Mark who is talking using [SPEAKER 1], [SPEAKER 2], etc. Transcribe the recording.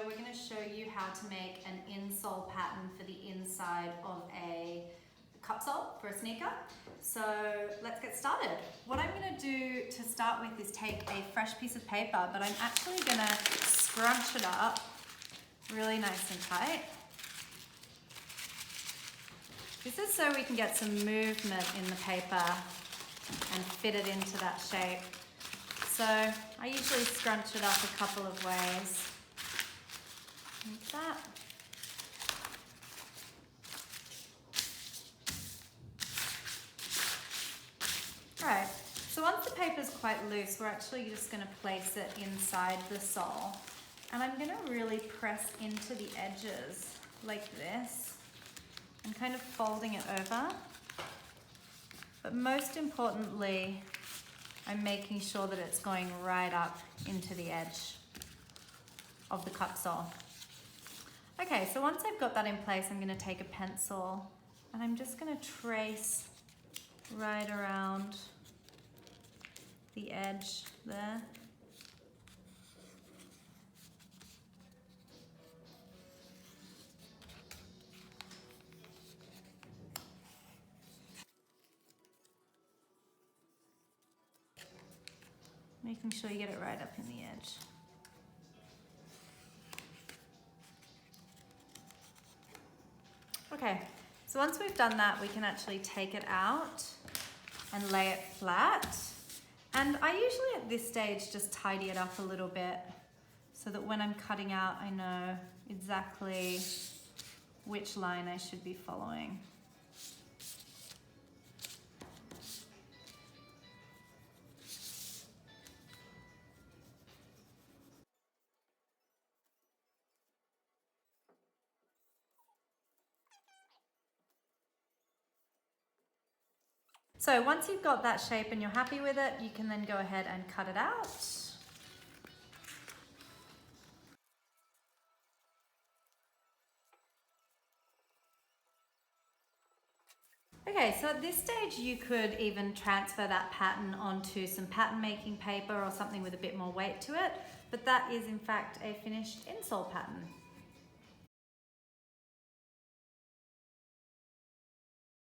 [SPEAKER 1] we're going to show you how to make an insole pattern for the inside of a cup sole for a sneaker. So let's get started. What I'm going to do to start with is take a fresh piece of paper, but I'm actually going to scrunch it up really nice and tight. This is so we can get some movement in the paper and fit it into that shape. So I usually scrunch it up a couple of ways, like that. Alright, so once the paper is quite loose, we're actually just going to place it inside the sole. And I'm going to really press into the edges like this and kind of folding it over. But most importantly, I'm making sure that it's going right up into the edge of the cup sole. Okay, so once I've got that in place, I'm going to take a pencil and I'm just going to trace right around the edge there. Making sure you get it right up in the edge. Okay, so once we've done that, we can actually take it out and lay it flat. And I usually at this stage just tidy it up a little bit so that when I'm cutting out, I know exactly which line I should be following. So once you've got that shape and you're happy with it, you can then go ahead and cut it out. Okay, so at this stage you could even transfer that pattern onto some pattern making paper or something with a bit more weight to it, but that is in fact a finished insole pattern.